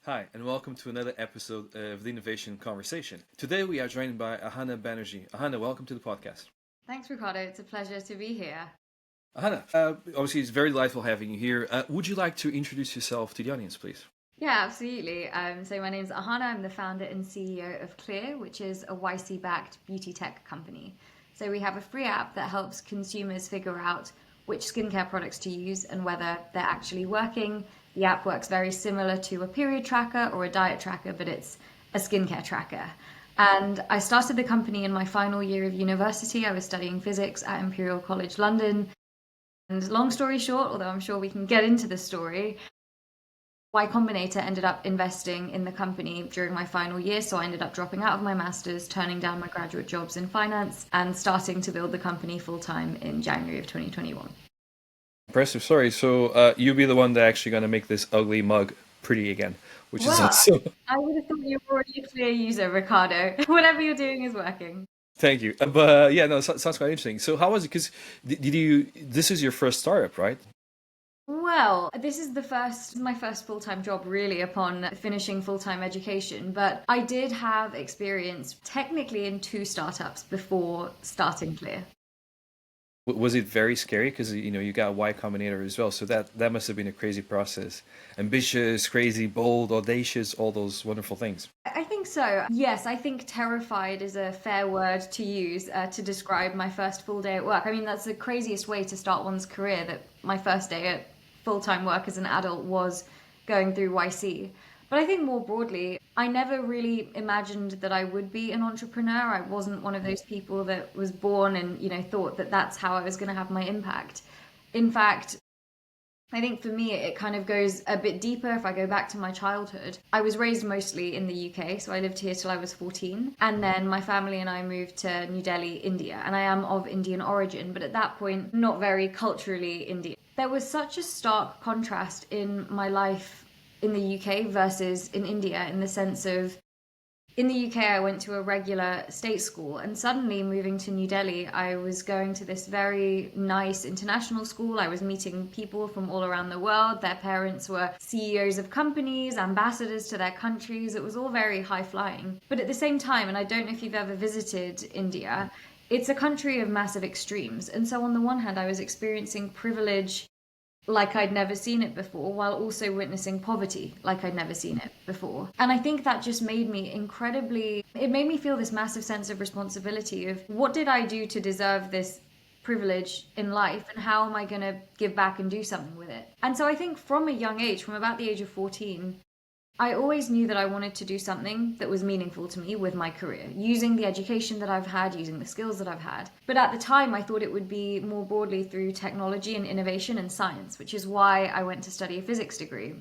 Hi, and welcome to another episode of the Innovation Conversation. Today we are joined by Ahana Banerjee. Ahana, welcome to the podcast. Thanks, Ricardo. It's a pleasure to be here. Ahana, obviously it's very delightful having you here. Would you like to introduce yourself to the audience, please? Yeah, absolutely. So my name's Ahana. I'm the founder and CEO of Clear, which is a YC-backed beauty tech company. So we have a free app that helps consumers figure out which skincare products to use and whether they're actually working. The app works very similar to a period tracker or a diet tracker, but it's a skincare tracker. And I started the company in my final year of university. I was studying physics at Imperial College London. And long story short, although I'm sure we can get into the story, Combinator ended up investing in the company during my final year, so I ended up dropping out of my master's, turning down my graduate jobs in finance, and starting to build the company full-time in January of 2021. Impressive. Sorry, so you'll be the one that actually going to make this ugly mug pretty again, which is Well, awesome. I would have thought you were already a Clear user, Ricardo. Whatever you're doing is working. Thank you. But yeah, no, it sounds quite interesting. So how was it? Because this is your first startup, right? Well, this is my first full-time job really upon finishing full-time education, but I did have experience technically in 2 startups before starting Clear. Was it very scary? Because you got Y Combinator as well, so that must have been a crazy process. Ambitious, crazy, bold, audacious, all those wonderful things. I think so. Yes, I think terrified is a fair word to use to describe my first full day at work. I mean, that's the craziest way to start one's career, that my first day at full-time work as an adult was going through YC. But I think more broadly, I never really imagined that I would be an entrepreneur. I wasn't one of those people that was born and, thought that that's how I was going to have my impact. In fact, I think for me, it kind of goes a bit deeper. If I go back to my childhood, I was raised mostly in the UK. So I lived here till I was 14. And then my family and I moved to New Delhi, India. And I am of Indian origin, but at that point, not very culturally Indian. There was such a stark contrast in my life in the UK versus in India, in the sense of, in the UK, I went to a regular state school, and suddenly moving to New Delhi, I was going to this very nice international school. I was meeting people from all around the world. Their parents were CEOs of companies, ambassadors to their countries. It was all very high flying. But at the same time, and I don't know if you've ever visited India, it's a country of massive extremes. And so on the one hand, I was experiencing privilege like I'd never seen it before, while also witnessing poverty like I'd never seen it before. And I think that just made me it made me feel this massive sense of responsibility of what did I do to deserve this privilege in life, and how am I going to give back and do something with it? And so I think from a young age, from about the age of 14, I always knew that I wanted to do something that was meaningful to me with my career, using the education that I've had, using the skills that I've had. But at the time, I thought it would be more broadly through technology and innovation and science, which is why I went to study a physics degree.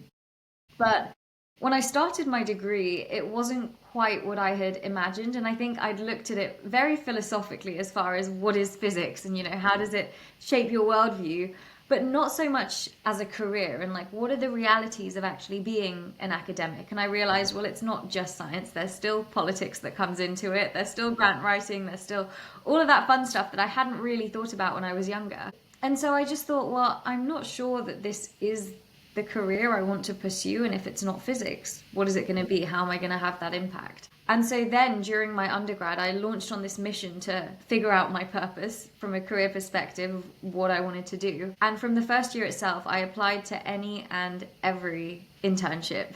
But when I started my degree, it wasn't quite what I had imagined. And I think I'd looked at it very philosophically as far as what is physics and, how does it shape your worldview? But not so much as a career, and like, what are the realities of actually being an academic? And I realized, well, it's not just science. There's still politics that comes into it. There's still grant writing. There's still all of that fun stuff that I hadn't really thought about when I was younger. And so I just thought, well, I'm not sure that this is the career I want to pursue. And if it's not physics, what is it going to be? How am I going to have that impact? And so then during my undergrad, I launched on this mission to figure out my purpose from a career perspective of what I wanted to do. And from the first year itself, I applied to any and every internship.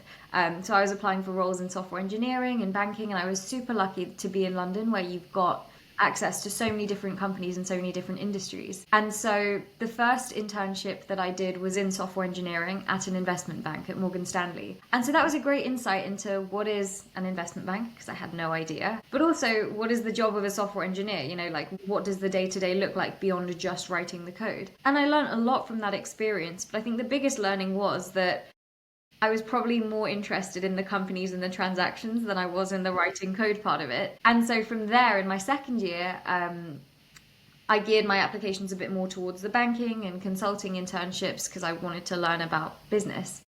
So I was applying for roles in software engineering and banking, and I was super lucky to be in London, where you've got access to so many different companies and so many different industries. And so the first internship that I did was in software engineering at an investment bank at Morgan Stanley. And so that was a great insight into what is an investment bank, because I had no idea, but also what is the job of a software engineer, like what does the day-to-day look like beyond just writing the code. And I learned a lot from that experience, but I think the biggest learning was that I was probably more interested in the companies and the transactions than I was in the writing code part of it. And so from there, in my second year, I geared my applications a bit more towards the banking and consulting internships, because I wanted to learn about business.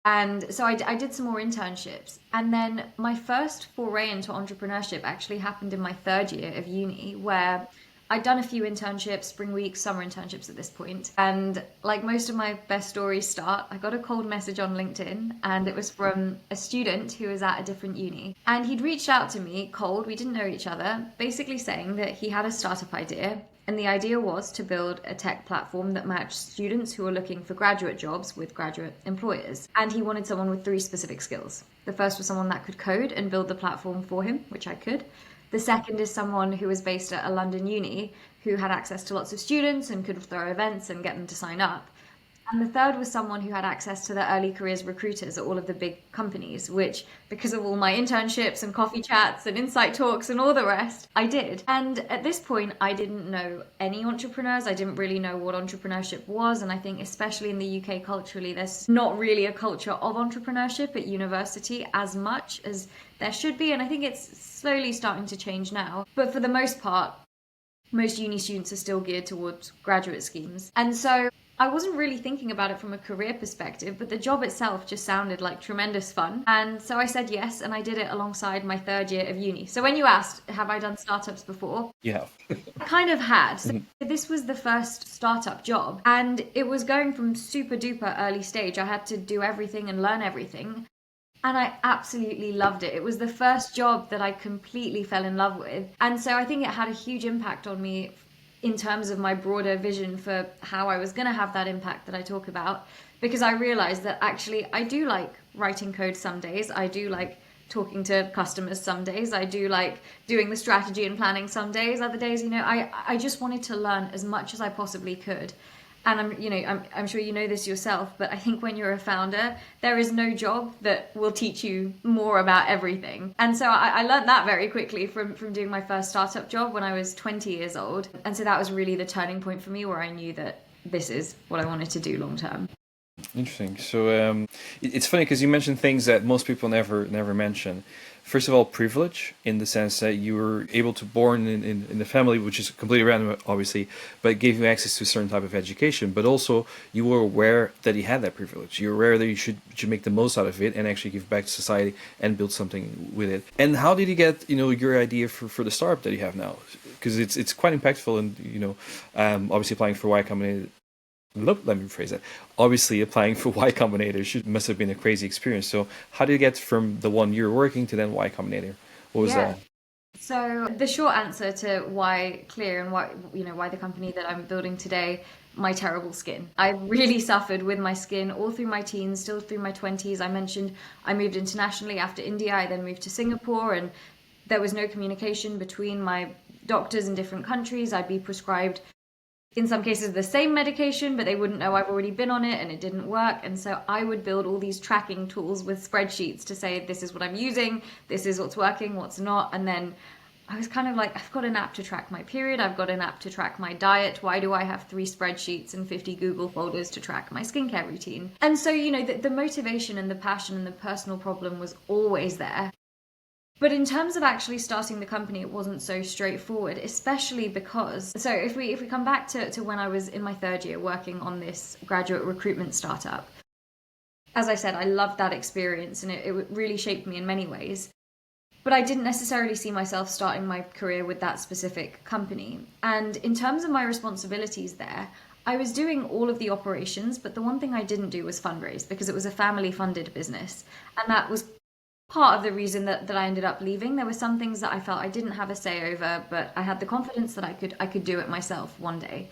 And so I did some more internships. And then my first foray into entrepreneurship actually happened in my third year of uni, where I'd done a few internships, spring weeks, summer internships at this point. And like most of my best stories start, I got a cold message on LinkedIn, and it was from a student who was at a different uni. And he'd reached out to me cold, we didn't know each other, basically saying that he had a startup idea. And the idea was to build a tech platform that matched students who are looking for graduate jobs with graduate employers. And he wanted someone with 3 specific skills. The first was someone that could code and build the platform for him, which I could. The second is someone who was based at a London uni who had access to lots of students and could throw events and get them to sign up. And the third was someone who had access to the early careers recruiters at all of the big companies, which, because of all my internships and coffee chats and insight talks and all the rest, I did. And at this point, I didn't know any entrepreneurs. I didn't really know what entrepreneurship was. And I think, especially in the UK culturally, there's not really a culture of entrepreneurship at university as much as there should be. And I think it's slowly starting to change now. But for the most part, most uni students are still geared towards graduate schemes. And so I wasn't really thinking about it from a career perspective, but the job itself just sounded like tremendous fun. And so I said yes, and I did it alongside my 3rd year of uni. So when you asked, have I done startups before? Yeah. I kind of had. So this was the first startup job, and it was going from super duper early stage. I had to do everything and learn everything. And I absolutely loved it. It was the first job that I completely fell in love with. And so I think it had a huge impact on me in terms of my broader vision for how I was going to have that impact that I talk about, because I realized that actually I do like writing code some days. I do like talking to customers some days. I do like doing the strategy and planning some days. Other days, I just wanted to learn as much as I possibly could. And I'm sure you know this yourself, but I think when you're a founder, there is no job that will teach you more about everything. And so I learned that very quickly from doing my first startup job when I was 20 years old. And so that was really the turning point for me, where I knew that this is what I wanted to do long term. Interesting. So it's funny because you mentioned things that most people never mention. First of all, privilege, in the sense that you were able to born in the family, which is completely random, obviously, but it gave you access to a certain type of education. But also, you were aware that you had that privilege. You're aware that you should make the most out of it and actually give back to society and build something with it. And how did you get your idea for the startup that you have now? Because it's quite impactful, and obviously applying for Y Combinator. Let me rephrase that. Obviously, applying for Y Combinator must have been a crazy experience. So, how do you get from the one you're working to then Y Combinator? What was that? So the short answer to why Clear and why the company that I'm building today, my terrible skin. I really suffered with my skin all through my teens, still through my 20s. I mentioned I moved internationally after India. I then moved to Singapore, and there was no communication between my doctors in different countries. I'd be prescribed, in some cases, the same medication, but they wouldn't know I've already been on it and it didn't work. And so I would build all these tracking tools with spreadsheets to say, this is what I'm using, this is what's working, what's not. And then I was kind of like, I've got an app to track my period, I've got an app to track my diet. Why do I have 3 spreadsheets and 50 Google folders to track my skincare routine? And so, the motivation and the passion and the personal problem was always there. But in terms of actually starting the company, it wasn't so straightforward, especially because, so if we come back to when I was in my 3rd year working on this graduate recruitment startup, as I said, I loved that experience and it really shaped me in many ways. But I didn't necessarily see myself starting my career with that specific company. And in terms of my responsibilities there, I was doing all of the operations, but the one thing I didn't do was fundraise, because it was a family-funded business. And that was part of the reason that I ended up leaving. There were some things that I felt I didn't have a say over, but I had the confidence that I could do it myself one day.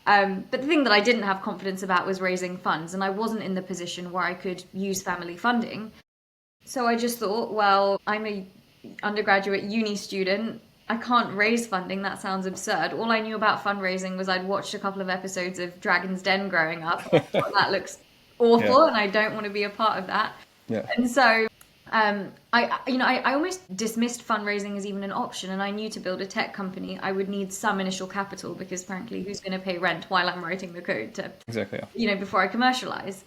But the thing that I didn't have confidence about was raising funds, and I wasn't in the position where I could use family funding. So I just thought, well, I'm a undergraduate uni student. I can't raise funding. That sounds absurd. All I knew about fundraising was I'd watched a couple of episodes of Dragon's Den growing up. I thought that looks awful, and I don't want to be a part of that. Yeah. And so I almost dismissed fundraising as even an option, and I knew to build a tech company I would need some initial capital, because frankly, who's going to pay rent while I'm writing the code to Exactly. Yeah. before I commercialize?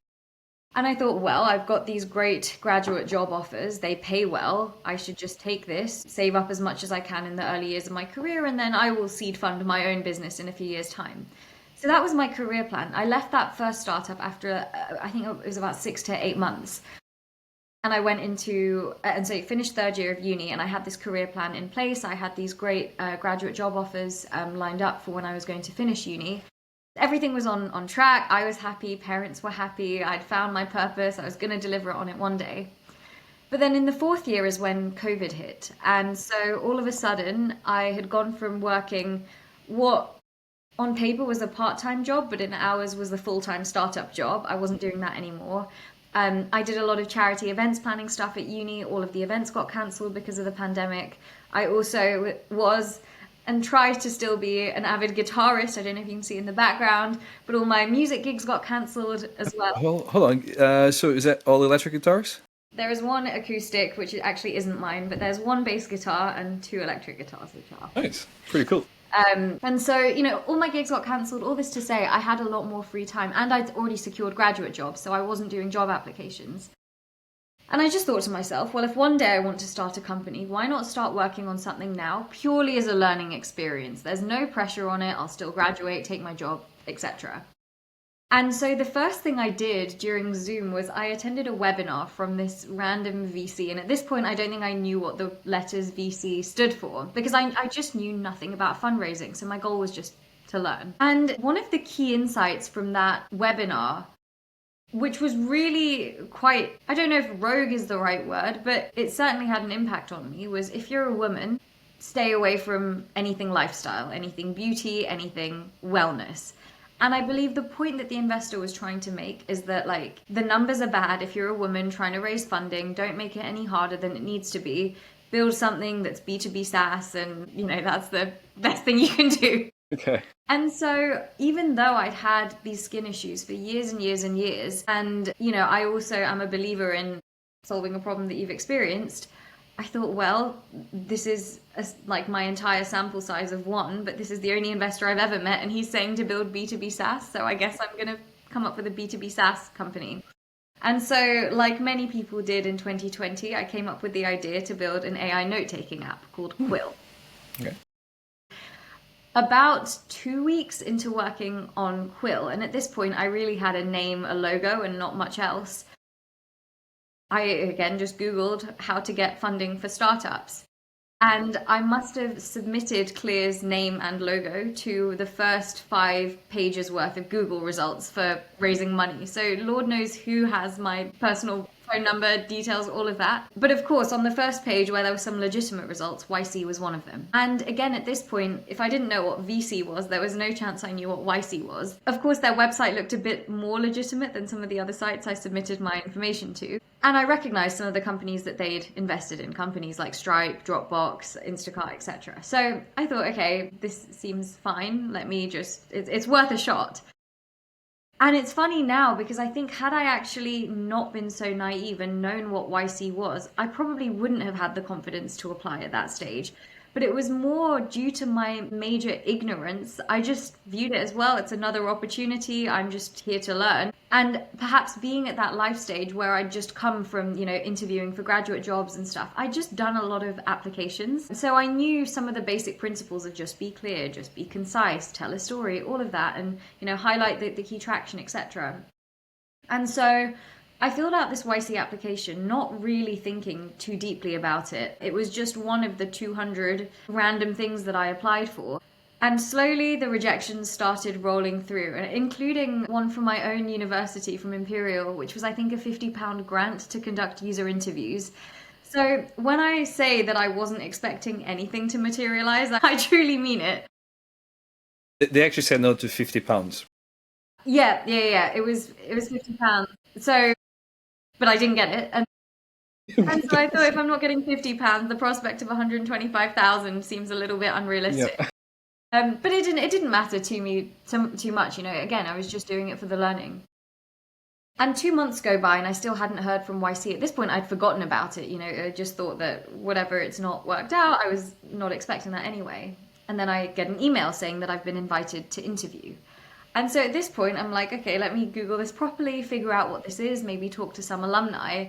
And I thought, well, I've got these great graduate job offers, they pay well, I should just take this, save up as much as I can in the early years of my career, and then I will seed fund my own business in a few years' time. So that was my career plan. I left that first startup after I think it was about 6 to 8 months. And I went into, and so I finished third year of uni, and I had this career plan in place. I had these great graduate job offers lined up for when I was going to finish uni. Everything was on track. I was happy. Parents were happy. I'd found my purpose. I was going to deliver on it one day. But then in the fourth year is when COVID hit. And so all of a sudden, I had gone from working what on paper was a part-time job, but in hours was the full-time startup job. I wasn't doing that anymore. I did a lot of charity events planning stuff at uni. All of the events got cancelled because of the pandemic. I also was and tried to still be an avid guitarist. I don't know if you can see in the background, but all my music gigs got cancelled as well. Hold on. So is that all electric guitars? There is one acoustic, which actually isn't mine, but there's one bass guitar and 2 electric guitars, which are. Nice. Pretty cool. And so, you know, all my gigs got cancelled. All this to say, I had a lot more free time, and I'd already secured graduate jobs, so I wasn't doing job applications. And I just thought to myself, well, if one day I want to start a company, why not start working on something now, purely as a learning experience? There's no pressure on it. I'll still graduate, take my job, etc. And so the first thing I did during Zoom was I attended a webinar from this random VC. And at this point, I don't think I knew what the letters VC stood for, because I just knew nothing about fundraising. So my goal was just to learn. And one of the key insights from that webinar, which was really quite, I don't know if rogue is the right word, but it certainly had an impact on me, was if you're a woman, stay away from anything lifestyle, anything beauty, anything wellness. And I believe the point that the investor was trying to make is that, like, the numbers are bad if you're a woman trying to raise funding. Don't make it any harder than it needs to be. Build something that's B2B SaaS, and, you know, that's the best thing you can do. Okay. And so even though I'd had these skin issues for years and years and years, and, you know, I also am a believer in solving a problem that you've experienced, I thought, well, this is like my entire sample size of one, but this is the only investor I've ever met, and he's saying to build B2B SaaS, so I guess I'm going to come up with a B2B SaaS company. And so, like many people did in 2020, I came up with the idea to build an AI note-taking app called Quill. Okay. About 2 weeks into working on Quill, and at this point I really had a name, a logo, and not much else, I, again, just Googled how to get funding for startups. And I must have submitted Clear's name and logo to the first 5 pages worth of Google results for raising money. So Lord knows who has my personal phone number, details, all of that. But of course, on the first page where there were some legitimate results, YC was one of them. And again, at this point, if I didn't know what VC was, there was no chance I knew what YC was. Of course, their website looked a bit more legitimate than some of the other sites I submitted my information to. And I recognized some of the companies that they'd invested in, companies like Stripe, Dropbox, Instacart, etc. So I thought, okay, this seems fine. Let me just, it's worth a shot. And it's funny now, because I think had I actually not been so naive and known what YC was, I probably wouldn't have had the confidence to apply at that stage. But it was more due to my major ignorance. I just viewed it as, well, it's another opportunity. I'm just here to learn. And perhaps being at that life stage where I'd just come from, you know, interviewing for graduate jobs and stuff, I'd just done a lot of applications. So I knew some of the basic principles of just be clear, just be concise, tell a story, all of that, and, you know, highlight the key traction, etc. And so I filled out this YC application, not really thinking too deeply about it. It was just one of the 200 random things that I applied for. And slowly the rejections started rolling through, including one from my own university, from Imperial, which was, I think, a £50 grant to conduct user interviews. So when I say that I wasn't expecting anything to materialize, I truly mean it. They actually said no to £50. Yeah. It was £50. So, but I didn't get it. And so I thought, if I'm not getting £50, the prospect of 125,000 seems a little bit unrealistic. Yeah. But it didn't matter to me too much, you know. Again, I was just doing it for the learning. And 2 months go by and I still hadn't heard from YC. At this point, I'd forgotten about it, you know. I just thought that whatever, it's not worked out. I was not expecting that anyway. And then I get an email saying that I've been invited to interview. And so at this point, I'm like, okay, let me Google this properly, figure out what this is, maybe talk to some alumni.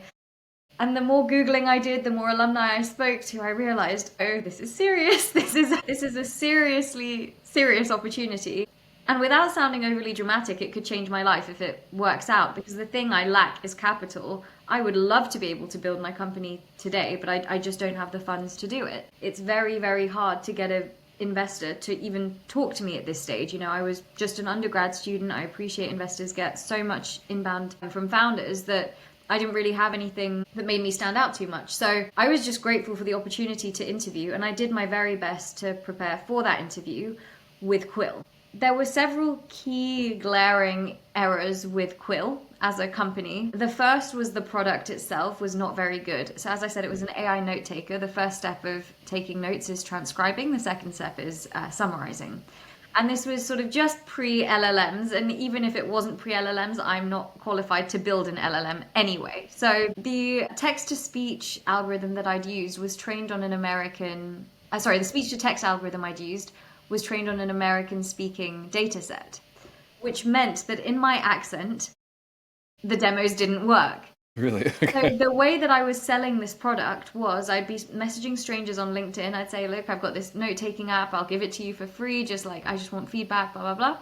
And the more Googling I did, the more alumni I spoke to, I realized, oh, this is serious. This is a seriously serious opportunity. And without sounding overly dramatic, it could change my life if it works out, because the thing I lack is capital. I would love to be able to build my company today, but I just don't have the funds to do it. It's very, very hard to get a investor to even talk to me at this stage. You know, I was just an undergrad student. I appreciate investors get so much inbound from founders that I didn't really have anything that made me stand out too much. So I was just grateful for the opportunity to interview, and I did my very best to prepare for that interview with Quill. There were several key glaring errors with Quill as a company. The first was the product itself was not very good. So as I said, it was an AI note taker. The first step of taking notes is transcribing. The second step is summarizing. And this was sort of just pre-LLMs. And even if it wasn't pre-LLMs, I'm not qualified to build an LLM anyway. So the text-to-speech algorithm that I'd used was trained on an American... the speech-to-text algorithm I'd used was trained on an American-speaking data set, which meant that in my accent, the demos didn't work. Really? Okay. So the way that I was selling this product was I'd be messaging strangers on LinkedIn. I'd say, look, I've got this note-taking app. I'll give it to you for free. I just want feedback, blah, blah, blah.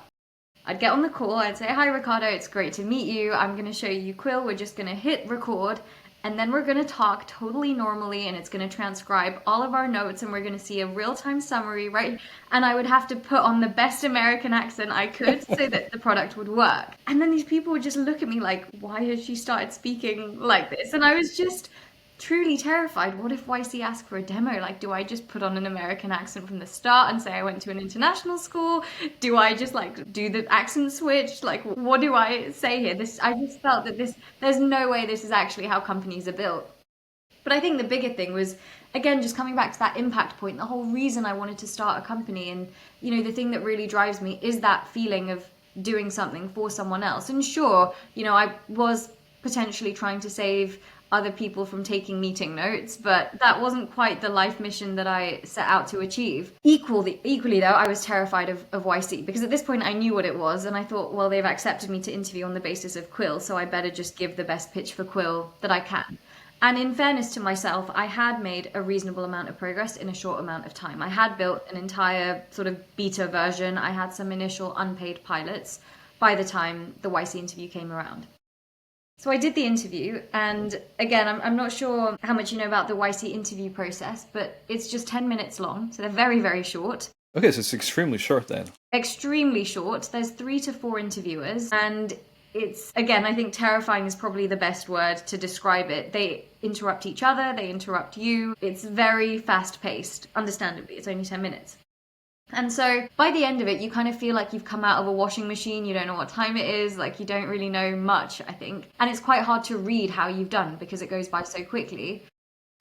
I'd get on the call. I'd say, hi, Ricardo. It's great to meet you. I'm going to show you Quill. We're just going to hit record. And then we're going to talk totally normally, and it's going to transcribe all of our notes, and we're going to see a real-time summary, right? And I would have to put on the best American accent I could so that the product would work. And then these people would just look at me like, why has she started speaking like this? And I was just truly terrified. What if YC asked for a demo? Like, do I just put on an American accent from the start and say I went to an international school? Do I just do the accent switch? Like, what do I say here? I just felt that there's no way this is actually how companies are built. But I think the bigger thing was, again, just coming back to that impact point, the whole reason I wanted to start a company. And, the thing that really drives me is that feeling of doing something for someone else. And sure, I was potentially trying to save other people from taking meeting notes, but that wasn't quite the life mission that I set out to achieve. Equally though, I was terrified of YC, because at this point I knew what it was, and I thought, well, they've accepted me to interview on the basis of Quill, so I better just give the best pitch for Quill that I can. And in fairness to myself, I had made a reasonable amount of progress in a short amount of time. I had built an entire sort of beta version. I had some initial unpaid pilots by the time the YC interview came around. So I did the interview, and again, I'm not sure how much you know about the YC interview process, but it's just 10 minutes long, so they're very, very short. Okay, so it's extremely short then. Extremely short. There's 3 to 4 interviewers, and it's, again, I think terrifying is probably the best word to describe it. They interrupt each other, they interrupt you. It's very fast-paced, understandably. It's only 10 minutes. And so by the end of it, you kind of feel like you've come out of a washing machine. You don't know what time it is. You don't really know much, I think. And it's quite hard to read how you've done because it goes by so quickly.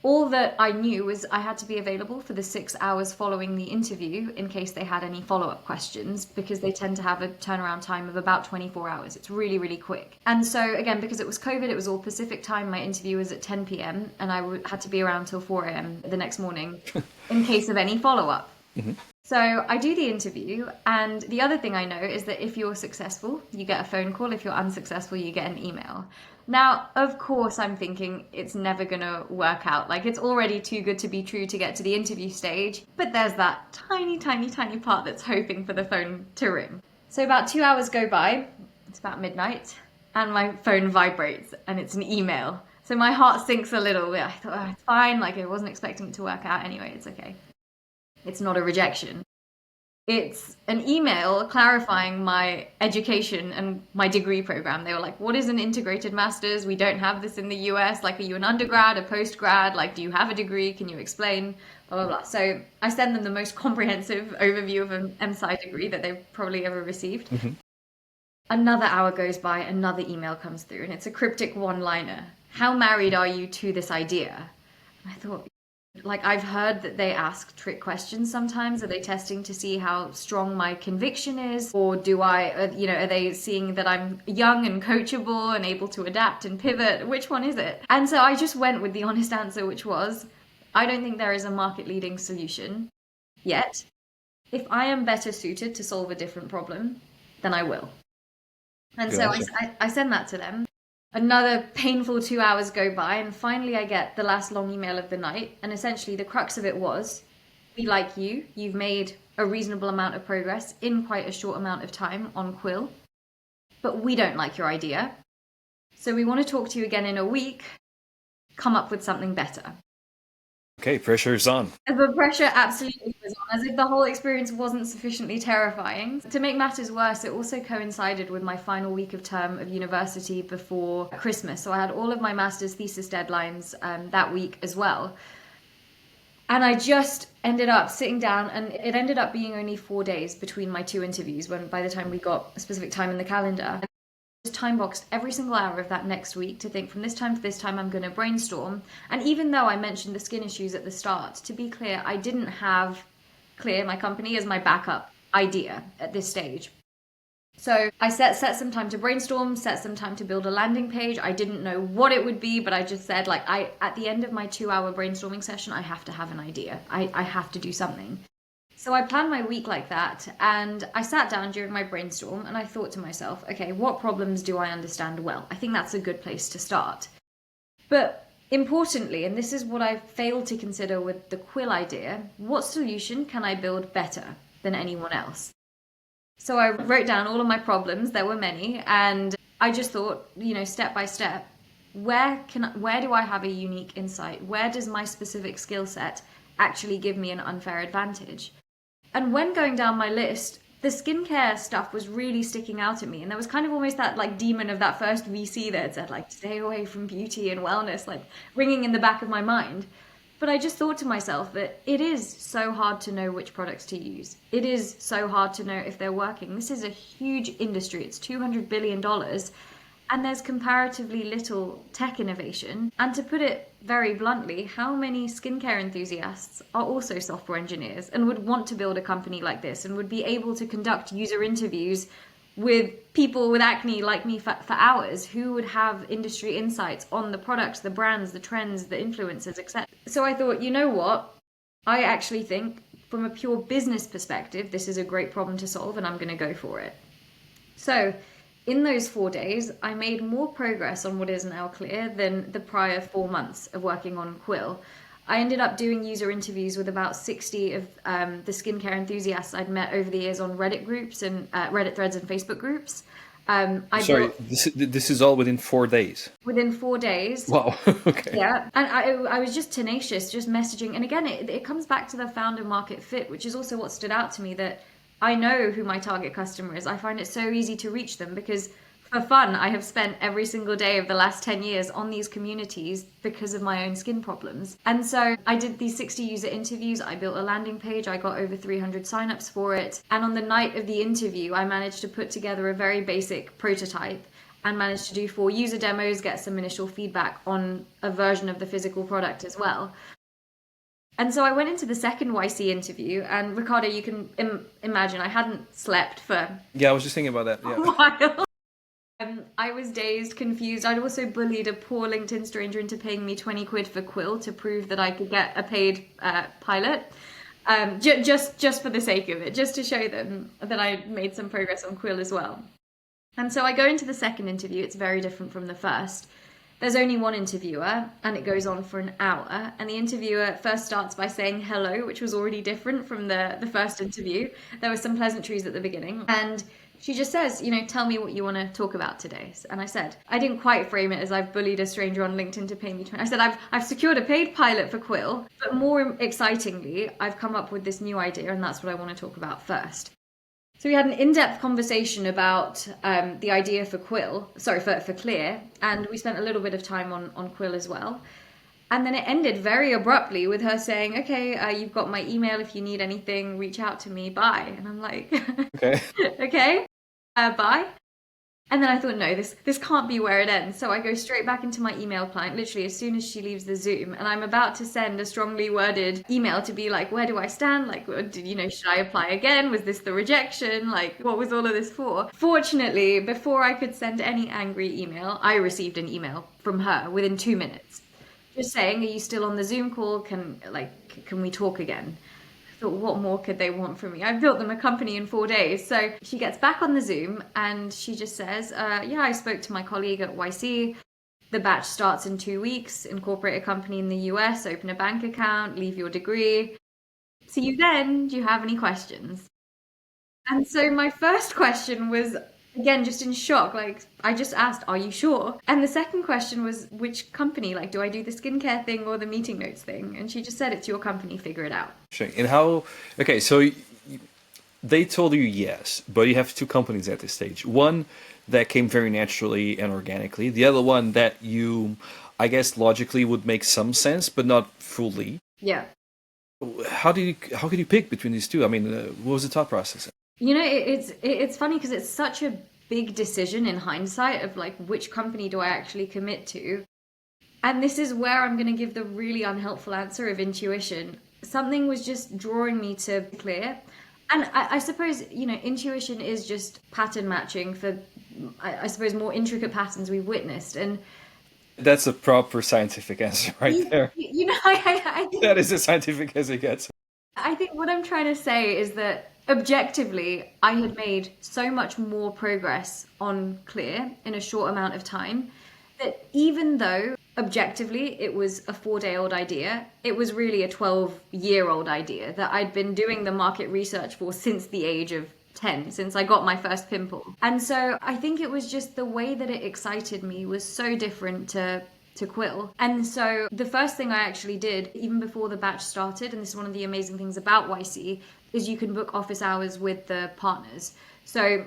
All that I knew was I had to be available for the 6 hours following the interview in case they had any follow-up questions, because they tend to have a turnaround time of about 24 hours. It's really, really quick. And so again, because it was COVID, it was all Pacific time. My interview was at 10 p.m. and I had to be around till 4 a.m. the next morning in case of any follow-up. Mm-hmm. So I do the interview, and the other thing I know is that if you're successful, you get a phone call. If you're unsuccessful, you get an email. Now, of course, I'm thinking it's never going to work out. It's already too good to be true to get to the interview stage, but there's that tiny, tiny, tiny part that's hoping for the phone to ring. So about 2 hours go by, it's about midnight, and my phone vibrates, and it's an email. So my heart sinks a little bit. I thought, oh, it's fine, I wasn't expecting it to work out anyway, it's okay. It's not a rejection. It's an email clarifying my education and my degree program. They were like, what is an integrated master's? We don't have this in the US. Are you an undergrad, a postgrad? Do you have a degree? Can you explain? Blah, blah, blah. So I send them the most comprehensive overview of an MSci degree that they've probably ever received. Mm-hmm. Another hour goes by, another email comes through, and it's a cryptic one-liner. How married are you to this idea? And I thought, I've heard that they ask trick questions sometimes. Are they testing to see how strong my conviction is? Or are they seeing that I'm young and coachable and able to adapt and pivot? Which one is it? And so I just went with the honest answer, which was, I don't think there is a market-leading solution yet. If I am better suited to solve a different problem, then I will. And so I send that to them. Another painful 2 hours go by, and finally I get the last long email of the night. And essentially the crux of it was, We like you. You've made a reasonable amount of progress in quite a short amount of time on Quill, but we don't like your idea. So we want to talk to you again in a week, come up with something better. Okay, pressure's on. The pressure absolutely was on, as if the whole experience wasn't sufficiently terrifying. To make matters worse, it also coincided with my final week of term of university before Christmas. So I had all of my master's thesis deadlines that week as well. And I just ended up sitting down, and it ended up being only 4 days between my two interviews when by the time we got a specific time in the calendar. Time boxed every single hour of that next week to think from this time to this time I'm going to brainstorm. And even though I mentioned the skin issues at the start, to be clear, I didn't have Clear, my company, as my backup idea at this stage. So I set some time to brainstorm, set some time to build a landing page. I didn't know what it would be, but I just said, like, at the end of my 2-hour brainstorming session, I have to have an idea. I have to do something. So I planned my week like that, and I sat down during my brainstorm and I thought to myself, okay, what problems do I understand well? I think that's a good place to start. But importantly, and this is what I failed to consider with the Quill idea, what solution can I build better than anyone else? So I wrote down all of my problems, there were many, and I just thought, step by step, where do I have a unique insight? Where does my specific skill set actually give me an unfair advantage? And when going down my list, the skincare stuff was really sticking out at me. And there was kind of almost that like demon of that first VC that had said like, stay away from beauty and wellness, like ringing in the back of my mind. But I just thought to myself that it is so hard to know which products to use. It is so hard to know if they're working. This is a huge industry. It's $200 billion. And there's comparatively little tech innovation. And to put it very bluntly, how many skincare enthusiasts are also software engineers and would want to build a company like this and would be able to conduct user interviews with people with acne like me for hours, who would have industry insights on the products, the brands, the trends, the influencers, etc. So I thought, you know what? I actually think from a pure business perspective, this is a great problem to solve, and I'm going to go for it. So in those 4 days, I made more progress on what is now Clear than the prior 4 months of working on Quill. I ended up doing user interviews with about 60 of the skincare enthusiasts I'd met over the years on Reddit groups and Reddit threads and Facebook groups. This is all within 4 days? Within 4 days. Wow, okay. Yeah, and I was just tenacious, just messaging. And again, it comes back to the founder market fit, which is also what stood out to me, that I know who my target customer is. I find it so easy to reach them because for fun, I have spent every single day of the last 10 years on these communities because of my own skin problems. And so I did these 60 user interviews. I built a landing page. I got over 300 signups for it. And on the night of the interview, I managed to put together a very basic prototype and managed to do 4 user demos, get some initial feedback on a version of the physical product as well. And so I went into the second YC interview, and Ricardo, you can imagine I hadn't slept for Yeah, I was just thinking about that. Yeah. a while. I was dazed, confused. I'd also bullied a poor LinkedIn stranger into paying me 20 quid for Quill to prove that I could get a paid pilot. Just for the sake of it, just to show them that I made some progress on Quill as well. And so I go into the second interview. It's very different from the first. There's only one interviewer, and it goes on for an hour. And the interviewer first starts by saying hello, which was already different from the first interview. There were some pleasantries at the beginning. And she just says, tell me what you want to talk about today. And I said, I didn't quite frame it as I've bullied a stranger on LinkedIn to pay me 20. I said, I've secured a paid pilot for Quill. But more excitingly, I've come up with this new idea, and that's what I want to talk about first. So we had an in-depth conversation about the idea for for Clear, and we spent a little bit of time on Quill as well. And then it ended very abruptly with her saying, okay, you've got my email. If you need anything, reach out to me. Bye. And I'm like, Okay. okay, bye. And then I thought, no, this can't be where it ends. So I go straight back into my email client, literally as soon as she leaves the Zoom. And I'm about to send a strongly worded email to be like, where do I stand? Like, should I apply again? Was this the rejection? Like, what was all of this for? Fortunately, before I could send any angry email, I received an email from her within 2 minutes. Just saying, are you still on the Zoom call? Can we talk again? I thought, what more could they want from me? I've built them a company in 4 days. So she gets back on the Zoom and she just says, yeah, I spoke to my colleague at YC. The batch starts in 2 weeks. Incorporate a company in the US, open a bank account, leave your degree. See you then. Do you have any questions? And so my first question was, again, just in shock. Like, I just asked, are you sure? And the second question was, which company? Like, do I do the skincare thing or the meeting notes thing? And she just said, it's your company, figure it out. Interesting. And how? Okay, so they told you yes, but you have two companies at this stage. One that came very naturally and organically. The other one that you, I guess, logically would make some sense, but not fully. Yeah. How could you pick between these two? I mean, what was the thought process? You know, it's funny because it's such a big decision in hindsight of like which company do I actually commit to. And this is where I'm going to give the really unhelpful answer of intuition. Something was just drawing me to Clear. And I suppose, you know, intuition is just pattern matching for, I suppose, more intricate patterns we've witnessed. And That's a proper scientific answer right there. you know, I think That is as scientific as it gets. I think what I'm trying to say is that objectively, I had made so much more progress on Clear in a short amount of time that even though objectively it was a 4-day-old idea, it was really a 12-year-old idea that I'd been doing the market research for since the age of 10, since I got my first pimple. And so I think it was just the way that it excited me was so different to Quill. And so the first thing I actually did, even before the batch started, and this is one of the amazing things about YC, is you can book office hours with the partners. So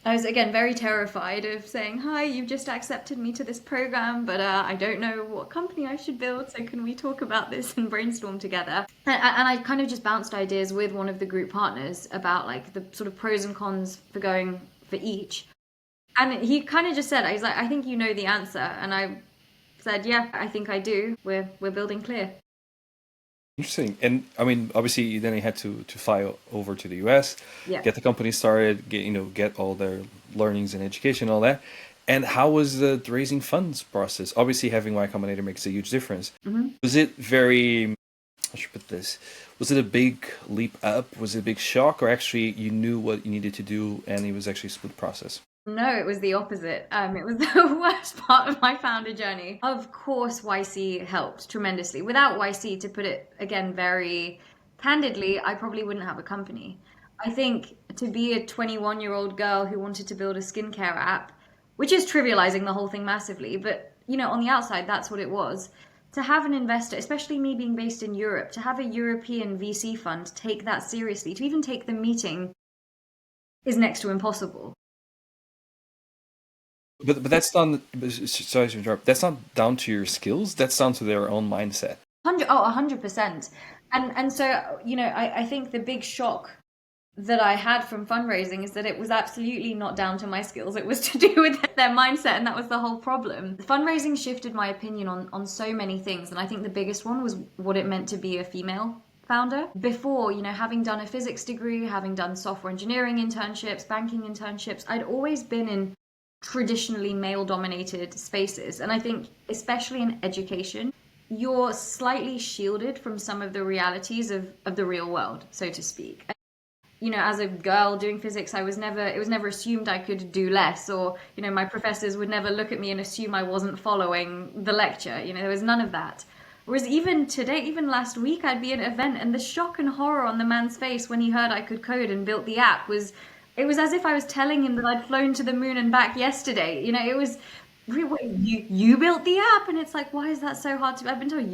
I was, again, very terrified of saying, hi, you've just accepted me to this program, but I don't know what company I should build, so can we talk about this and brainstorm together? And I kind of just bounced ideas with one of the group partners about like the sort of pros and cons for going for each. And he kind of just said, he's like, I think you know the answer. And I said, yeah, I think I do. We're building Clear. Interesting. And I mean, obviously, then you had to fly over to the US, Yeah. get the company started, get all their learnings and education, all that. And how was the raising funds process? Obviously, having Y Combinator makes a huge difference. Was it very, how should I put this? Was it a big leap up? Was it a big shock, or actually you knew what you needed to do and it was actually a smooth process? No, it was the opposite. It was the worst part of my founder journey. Of course, YC helped tremendously. Without YC, to put it again very candidly, I probably wouldn't have a company. I think to be a 21-year-old girl who wanted to build a skincare app, which is trivializing the whole thing massively, but you know, on the outside, that's what it was. To have an investor, especially me being based in Europe, to have a European VC fund take that seriously, to even take the meeting is next to impossible. But that's not, sorry to interrupt, that's not down to your skills, that's down to their own mindset. 100%. And so, you know, I think the big shock that I had from fundraising is that it was absolutely not down to my skills. It was to do with their mindset, and that was the whole problem. Fundraising shifted my opinion on so many things, and I think the biggest one was what it meant to be a female founder. Before, you know, having done a physics degree, having done software engineering internships, banking internships, I'd always been in traditionally male-dominated spaces. And I think, especially in education, you're slightly shielded from some of the realities of the real world, so to speak. You know, as a girl doing physics, it was never assumed I could do less, or, you know, my professors would never look at me and assume I wasn't following the lecture. You know, there was none of that. Whereas even today, even last week, I'd be at an event and the shock and horror on the man's face when he heard I could code and built the app it was as if I was telling him that I'd flown to the moon and back yesterday. You know, it was, you built the app, and it's like, why is that so hard to? I've been told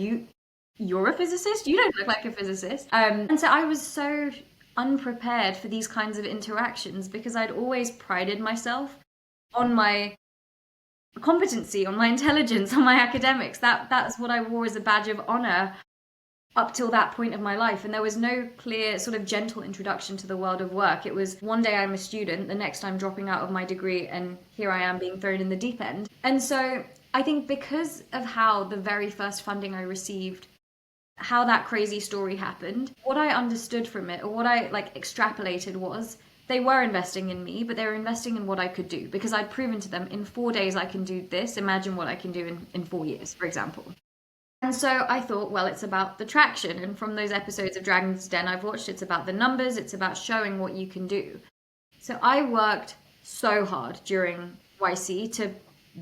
you're a physicist. You don't look like a physicist. And so I was so unprepared for these kinds of interactions because I'd always prided myself on my competency, on my intelligence, on my academics. That's what I wore as a badge of honor up till that point of my life, and there was no clear sort of gentle introduction to the world of work. It was one day I'm a student, the next I'm dropping out of my degree, and here I am being thrown in the deep end. And so I think because of how the very first funding I received, how that crazy story happened, what I understood from it, or what I like extrapolated was they were investing in me, but they were investing in what I could do, because I'd proven to them in 4 days I can do this. Imagine what I can do in 4 years, for example. And so I thought, well, it's about the traction. And from those episodes of Dragon's Den I've watched, it's about the numbers, it's about showing what you can do. So I worked so hard during YC to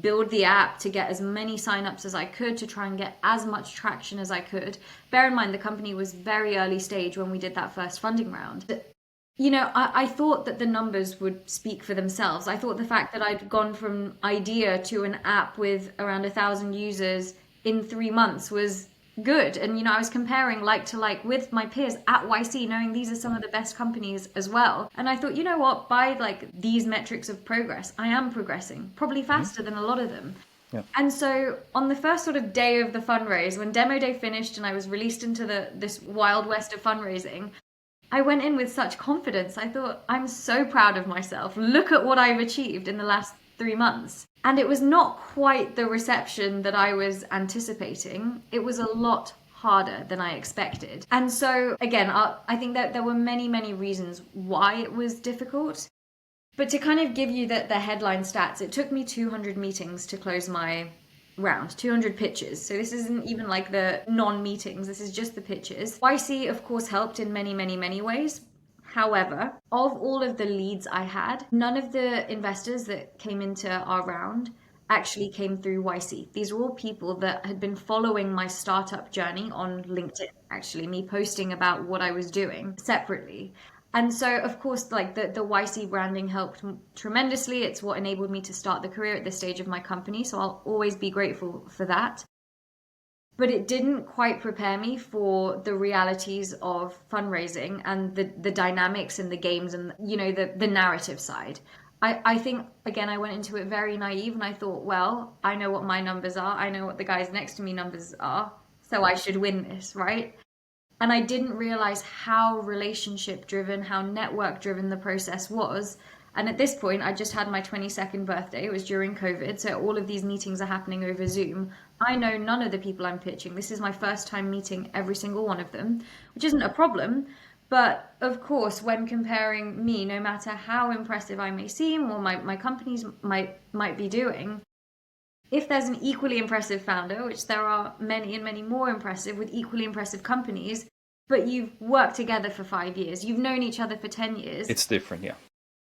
build the app to get as many signups as I could, to try and get as much traction as I could. Bear in mind, the company was very early stage when we did that first funding round. I thought that the numbers would speak for themselves. I thought the fact that I'd gone from idea to an app with around 1,000 users in 3 months was good. And, I was comparing like to like with my peers at YC, knowing these are some of the best companies as well. And I thought, you know what, by like these metrics of progress, I am progressing, probably faster than a lot of them. Yeah. And so on the first sort of day of the fundraise, when demo day finished and I was released into this wild west of fundraising, I went in with such confidence. I thought, I'm so proud of myself. Look at what I've achieved in the last 3 months. And it was not quite the reception that I was anticipating. It was a lot harder than I expected. And so, again, I think that there were many, many reasons why it was difficult. But to kind of give you the headline stats, it took me 200 meetings to close my round, 200 pitches. So this isn't even like the non-meetings, this is just the pitches. YC, of course, helped in many, many, many ways. However, of all of the leads I had, none of the investors that came into our round actually came through YC. These were all people that had been following my startup journey on LinkedIn, actually, me posting about what I was doing separately. And so, of course, like the YC branding helped tremendously. It's what enabled me to start the career at this stage of my company. So I'll always be grateful for that. But it didn't quite prepare me for the realities of fundraising and the dynamics and the games and, the narrative side. I think, again, I went into it very naive and I thought, well, I know what my numbers are. I know what the guys next to me numbers are. So I should win this, right? And I didn't realize how relationship driven, how network driven the process was. And at this point, I just had my 22nd birthday. It was during COVID. So all of these meetings are happening over Zoom. I know none of the people I'm pitching. This is my first time meeting every single one of them, which isn't a problem. But of course, when comparing me, no matter how impressive I may seem or my companies might be doing, if there's an equally impressive founder, which there are many and many more impressive with equally impressive companies, but you've worked together for 5 years, you've known each other for 10 years. It's different, yeah.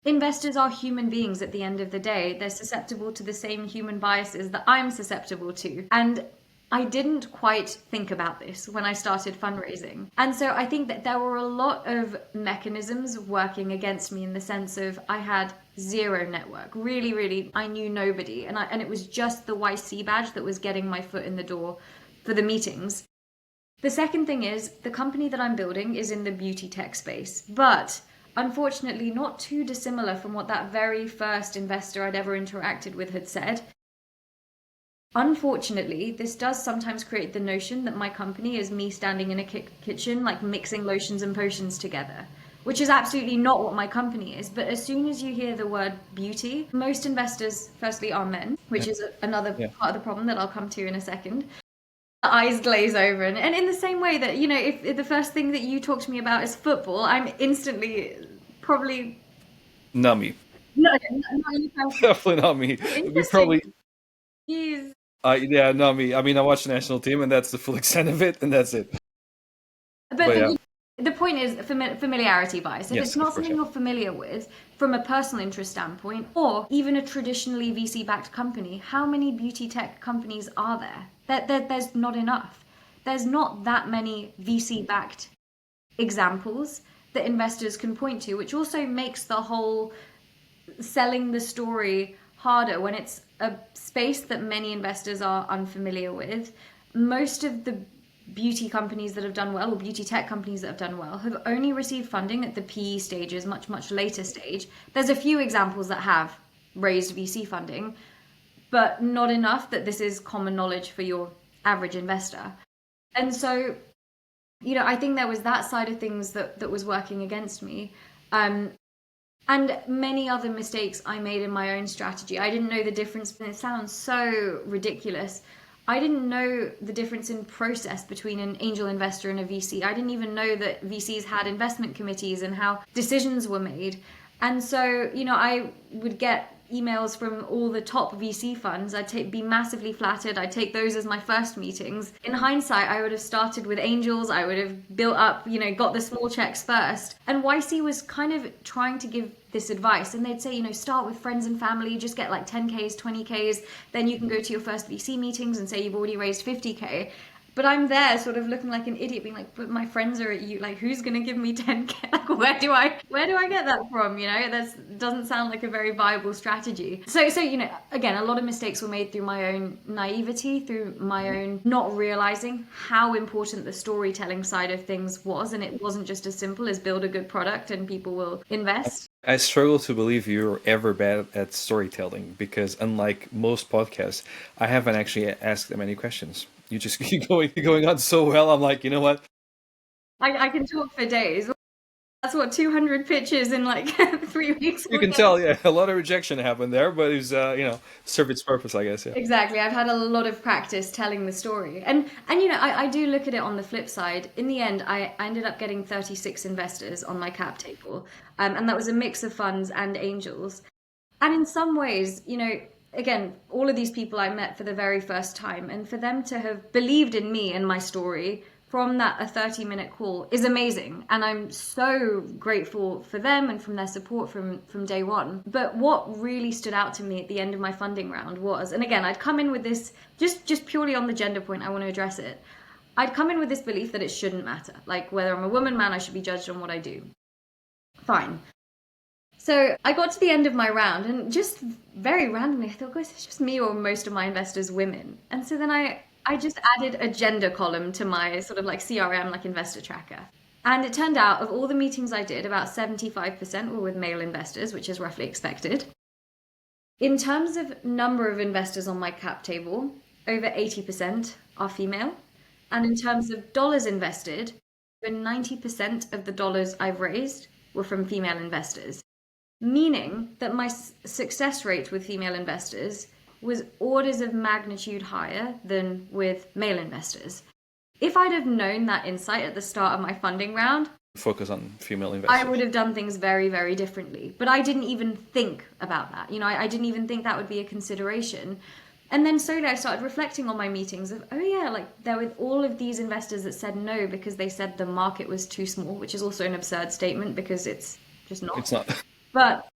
Investors are human beings at the end of the day. They're susceptible to the same human biases that I'm susceptible to. And I didn't quite think about this when I started fundraising. And so I think that there were a lot of mechanisms working against me in the sense of I had zero network. Really, really, I knew nobody. And it was just the YC badge that was getting my foot in the door for the meetings. The second thing is the company that I'm building is in the beauty tech space, but unfortunately not too dissimilar from what that very first investor I'd ever interacted with had said. Unfortunately, this does sometimes create the notion that my company is me standing in a kitchen, like mixing lotions and potions together, which is absolutely not what my company is. But as soon as you hear the word beauty, most investors, firstly, are men, which is another part of the problem that I'll come to in a second. The eyes glaze over. And in the same way that, if the first thing that you talk to me about is football, I'm instantly probably... Not me. No, not you personally. Definitely not me. We probably... Jeez. Yeah, not me. I mean, I watch the national team, and that's the full extent of it, and that's it. But yeah. The point is familiarity bias. If it's not something you're familiar with from a personal interest standpoint, or even a traditionally VC-backed company, how many beauty tech companies are there? There's not enough. There's not that many VC-backed examples that investors can point to, which also makes the whole selling the story harder when it's a space that many investors are unfamiliar with. Most of the beauty companies that have done well, or beauty tech companies that have done well, have only received funding at the PE stages, much, much later stage. There's a few examples that have raised VC funding, but not enough that this is common knowledge for your average investor. And so, I think there was that side of things that was working against me. And many other mistakes I made in my own strategy. I didn't know the difference, and it sounds so ridiculous. I didn't know the difference in process between an angel investor and a VC. I didn't even know that VCs had investment committees and how decisions were made. And so, I would get emails from all the top VC funds. Be massively flattered. I'd take those as my first meetings. In hindsight, I would have started with angels. I would have built up, got the small checks first. And YC was kind of trying to give this advice, and they'd say, start with friends and family, just get like 10Ks, 20Ks, then you can go to your first VC meetings and say you've already raised 50K. But I'm there sort of looking like an idiot, being like, but my friends are at you, like, who's going to give me 10K? Like, where do I get that from? That doesn't sound like a very viable strategy. So, again, a lot of mistakes were made through my own naivety, through my own not realizing how important the storytelling side of things was. And it wasn't just as simple as build a good product and people will invest. I struggle to believe you're ever bad at storytelling, because unlike most podcasts, I haven't actually asked them any questions. You just keep going on so well. I'm like, you know what? I can talk for days. That's what 200 pitches in like 3 weeks. You can tell, yeah, a lot of rejection happened there, but it's served its purpose, I guess. Yeah. Exactly. I've had a lot of practice telling the story, and I do look at it on the flip side. In the end, I ended up getting 36 investors on my cap table, and that was a mix of funds and angels. And in some ways, again, all of these people I met for the very first time, and for them to have believed in me and my story from a 30-minute call is amazing. And I'm so grateful for them and from their support from day one. But what really stood out to me at the end of my funding round was, and again, I'd come in with this, just purely on the gender point, I want to address it. I'd come in with this belief that it shouldn't matter. Like, whether I'm a woman, man, I should be judged on what I do. Fine. So I got to the end of my round, and just very randomly, I thought, guys, it's just me or most of my investors women. And so then I just added a gender column to my sort of like CRM, like investor tracker. And it turned out, of all the meetings I did, about 75% were with male investors, which is roughly expected. In terms of number of investors on my cap table, over 80% are female. And in terms of dollars invested, over 90% of the dollars I've raised were from female investors. Meaning that my success rate with female investors was orders of magnitude higher than with male investors. If I'd have known that insight at the start of my funding round, focus on female investors, I would have done things very, very differently. But I didn't even think about that. I didn't even think that would be a consideration. And then slowly I started reflecting on my meetings of, oh yeah, like there were all of these investors that said no because they said the market was too small, which is also an absurd statement because it's just not. It's not. But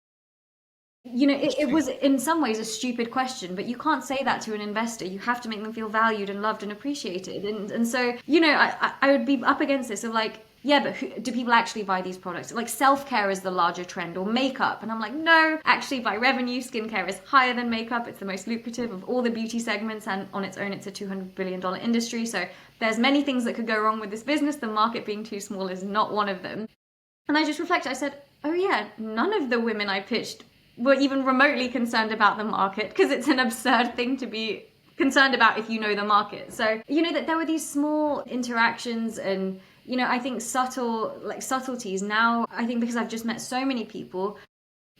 it was in some ways a stupid question, but you can't say that to an investor. You have to make them feel valued and loved and appreciated. And so, I would be up against this of like, yeah, but do people actually buy these products? Like self-care is the larger trend, or makeup. And I'm like, no, actually by revenue, skincare is higher than makeup. It's the most lucrative of all the beauty segments. And on its own, it's a $200 billion industry. So there's many things that could go wrong with this business. The market being too small is not one of them. And I just reflected, I said, oh yeah, none of the women I pitched were even remotely concerned about the market, because it's an absurd thing to be concerned about if you know the market. So, that there were these small interactions and, I think subtleties. Now, I think because I've just met so many people,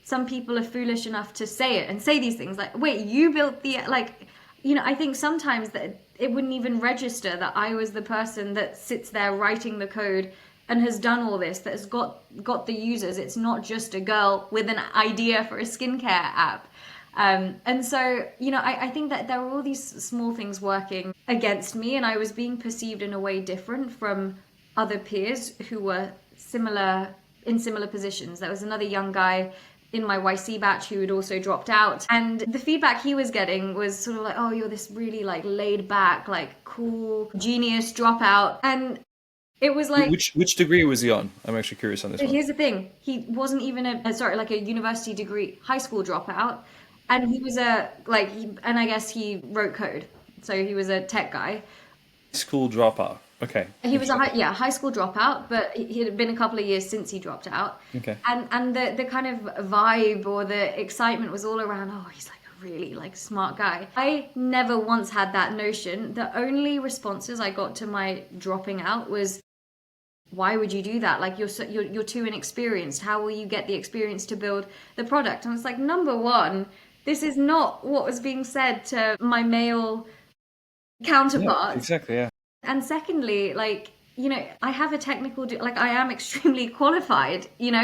some people are foolish enough to say it and say these things like, wait, you built I think sometimes that it wouldn't even register that I was the person that sits there writing the code and has done all this, that has got the users. It's not just a girl with an idea for a skincare app. And so, I think that there were all these small things working against me, and I was being perceived in a way different from other peers who were in similar positions. There was another young guy in my YC batch who had also dropped out, and the feedback he was getting was sort of like, oh, you're this really like laid back, like cool genius dropout. And it was like, which degree was he on? I'm actually curious on this one. Here's the thing. He wasn't even a university degree, high school dropout. And he was and I guess he wrote code. So he was a tech guy. School dropout. Okay. He was high school dropout, but it had been a couple of years since he dropped out. Okay. And the kind of vibe or the excitement was all around, oh, he's like a really like smart guy. I never once had that notion. The only responses I got to my dropping out was, why would you do that? Like you're too inexperienced. How will you get the experience to build the product? And it's like, number one, this is not what was being said to my male counterparts. Yeah, exactly, yeah. And secondly, like, I have a like I am extremely qualified, and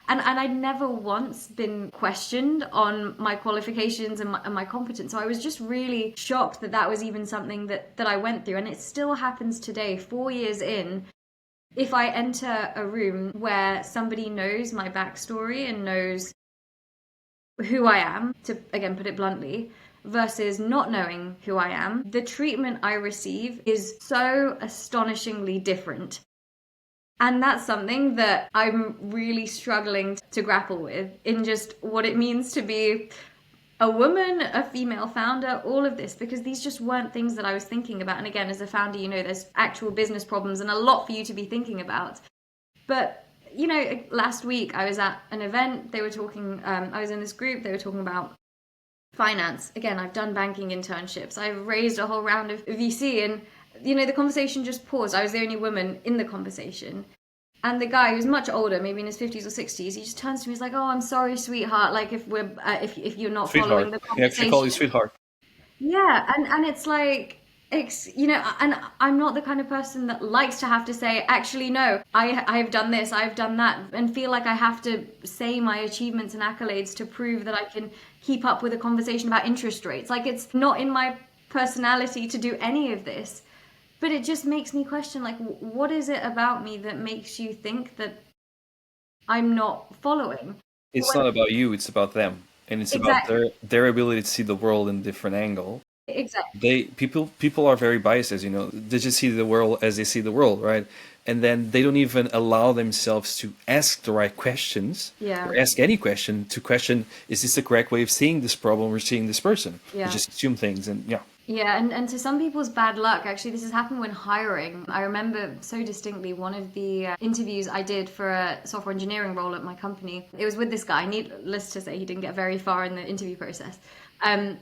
I'd never once been questioned on my qualifications and my competence. So I was just really shocked that that was even something that I went through. And it still happens today, 4 years in. If I enter a room where somebody knows my backstory and knows who I am, to again put it bluntly, versus not knowing who I am, the treatment I receive is so astonishingly different. And that's something that I'm really struggling to grapple with in just what it means to be a woman, a female founder, all of this, because these just weren't things that I was thinking about. And again, as a founder, there's actual business problems and a lot for you to be thinking about. But last week I was at an event. They were talking. I was in this group. They were talking about finance. Again, I've done banking internships. I've raised a whole round of VC, and the conversation just paused. I was the only woman in the conversation. And the guy, who's much older, maybe in his 50s or 60s, he just turns to me. He's like, "Oh, I'm sorry, sweetheart. Like, if you're not following the conversation." He actually called you sweetheart. Yeah, and it's like, and I'm not the kind of person that likes to have to say, actually, no, I've done this, I've done that, and feel like I have to say my achievements and accolades to prove that I can keep up with a conversation about interest rates. Like, it's not in my personality to do any of this. But it just makes me question, like, what is it about me that makes you think that I'm not following? It's not about you, it's about them. And it's Exactly. about their ability to see the world in a different angle. Exactly. People are very biased, as you know. They just see the world as they see the world, right? And then they don't even allow themselves to ask the right questions Yeah. or ask any question to question, is this the correct way of seeing this problem or seeing this person? Yeah. They just assume things, and yeah. Yeah, and to some people's bad luck, actually, this has happened when hiring. I remember so distinctly one of the interviews I did for a software engineering role at my company. It was with this guy. Needless to say, he didn't get very far in the interview process.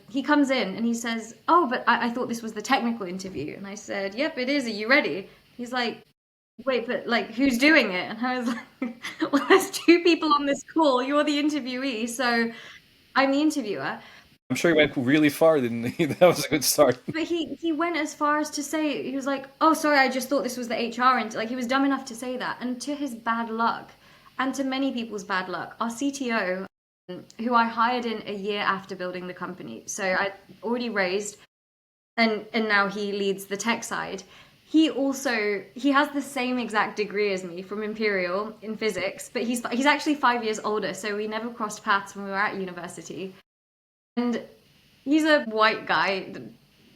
He comes in and he says, "Oh, but I thought this was the technical interview." And I said, "Yep, it is. Are you ready?" He's like, "Wait, but like, who's doing it?" And I was like, "Well, there's two people on this call. You're the interviewee, so I'm the interviewer." I'm sure he went really far, didn't he? That was a good start. But he went as far as to say, he was like, "Oh, sorry, I just thought this was the HR." And like, he was dumb enough to say that. And to his bad luck, and to many people's bad luck, our CTO, who I hired in a year after building the company, so I already raised, and now he leads the tech side. He has the same exact degree as me from Imperial in physics, but he's actually 5 years older, so we never crossed paths when we were at university. And he's a white guy,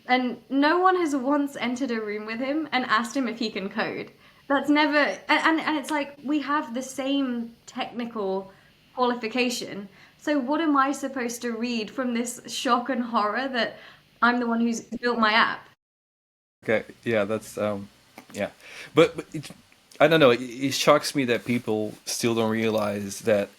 and no one has once entered a room with him and asked him if he can code. That's never, and it's like, we have the same technical qualification. So what am I supposed to read from this shock and horror that I'm the one who's built my app? Okay, yeah, that's yeah, but I don't know. It shocks me that people still don't realize that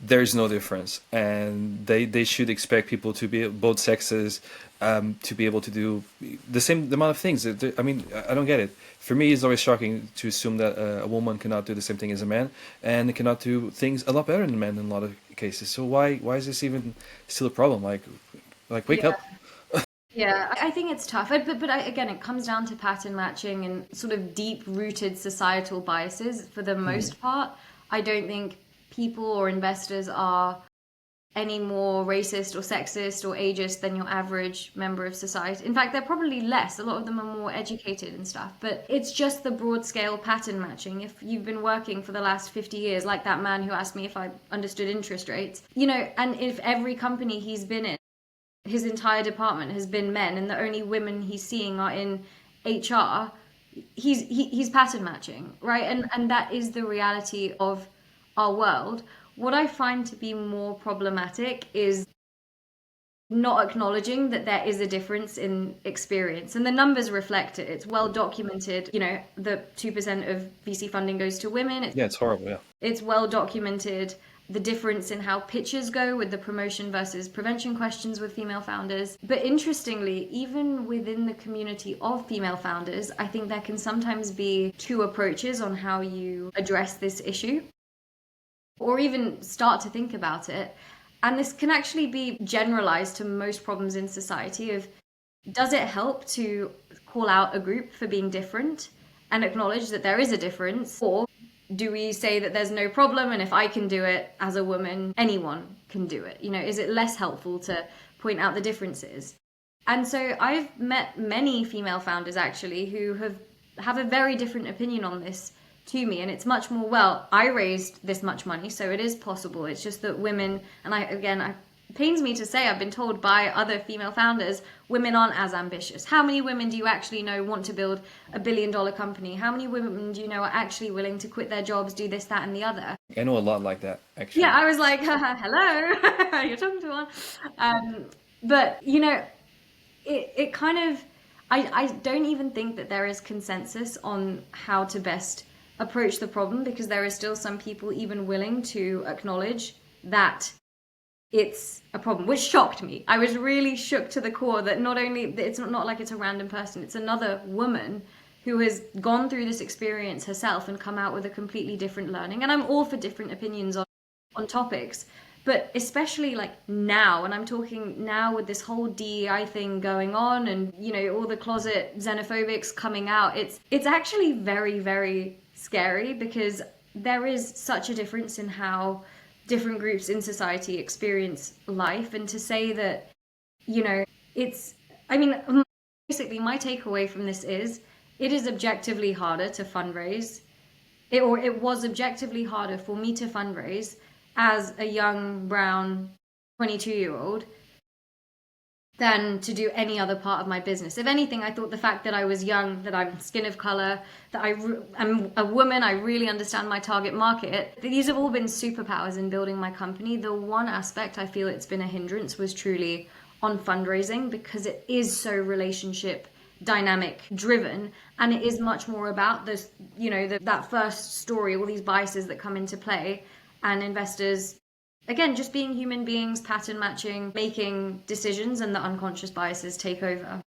there's no difference, and they should expect people to be both sexes, to be able to do the same amount of things. I mean, I don't get it. For me, it's always shocking to assume that a woman cannot do the same thing as a man, and cannot do things a lot better than men in a lot of cases. So why is this even still a problem? Like wake Yeah. up. Yeah, I think it's tough. Again, it comes down to pattern matching and sort of deep-rooted societal biases for the most part. I don't think people or investors are any more racist or sexist or ageist than your average member of society. In fact, they're probably less. A lot of them are more educated and stuff. But it's just the broad scale pattern matching. If you've been working for the last 50 years, like that man who asked me if I understood interest rates, and if every company he's been in, his entire department has been men, and the only women he's seeing are in HR, he's pattern matching, right? And that is the reality of our world. What I find to be more problematic is not acknowledging that there is a difference in experience, and the numbers reflect it. It's well documented. The 2% of VC funding goes to women. Yeah, it's horrible. Yeah. It's well documented the difference in how pitches go with the promotion versus prevention questions with female founders. But interestingly, even within the community of female founders, I think there can sometimes be two approaches on how you address this issue, or even start to think about it. And this can actually be generalized to most problems in society of, does it help to call out a group for being different and acknowledge that there is a difference? Or do we say that there's no problem and if I can do it as a woman, anyone can do it? Is it less helpful to point out the differences? And so I've met many female founders actually who have a very different opinion on this to me, and it's much more, well, I raised this much money, so it is possible. It's just that women, and it pains me to say, I've been told by other female founders, women aren't as ambitious. How many women do you actually know want to build $1 billion company? How many women do you know are actually willing to quit their jobs, do this, that, and the other? I know a lot like that, actually. Yeah, I was like, hello, you're talking to one. But, it kind of, I don't even think that there is consensus on how to best approach the problem, because there is still some people even willing to acknowledge that it's a problem, which shocked me. I was really shook to the core that not only, it's not like it's a random person, it's another woman who has gone through this experience herself and come out with a completely different learning. And I'm all for different opinions on topics, but especially like now, and I'm talking now with this whole DEI thing going on and, all the closet xenophobics coming out, it's actually very, very scary, because there is such a difference in how different groups in society experience life. And to say that, basically my takeaway from this is it is objectively harder to fundraise, or it was objectively harder for me to fundraise as a young brown 22-year-old than to do any other part of my business. If anything, I thought the fact that I was young, that I'm skin of color, that I'm a woman, I really understand my target market. These have all been superpowers in building my company. The one aspect I feel it's been a hindrance was truly on fundraising, because it is so relationship dynamic driven, and it is much more about this, that first story, all these biases that come into play, and investors, again, just being human beings, pattern matching, making decisions, and the unconscious biases take over.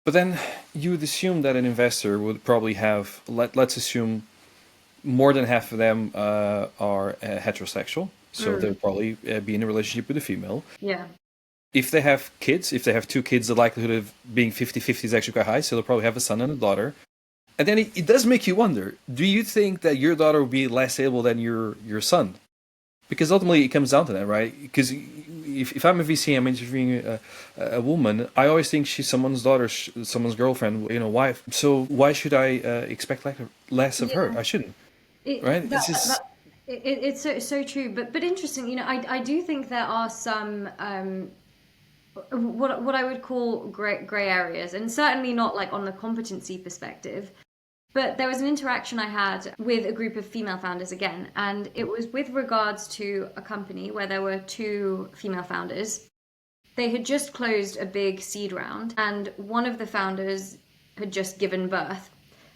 But then you would assume that an investor would probably have, let's assume more than half of them are heterosexual. So they'll probably be in a relationship with a female. Yeah. If they have kids, if they have two kids, the likelihood of being 50-50 is actually quite high. So they'll probably have a son and a daughter. And then it does make you wonder, do you think that your daughter will be less able than your son? Because ultimately it comes down to that, right? Because if I'm a VC, I'm interviewing a woman, I always think she's someone's daughter, someone's girlfriend, wife. So why should I expect less of her? I shouldn't, right? It's so true. But interesting, I do think there are some what I would call gray areas, and certainly not like on the competency perspective. But there was an interaction I had with a group of female founders again, and it was with regards to a company where there were two female founders. They had just closed a big seed round, and one of the founders had just given birth,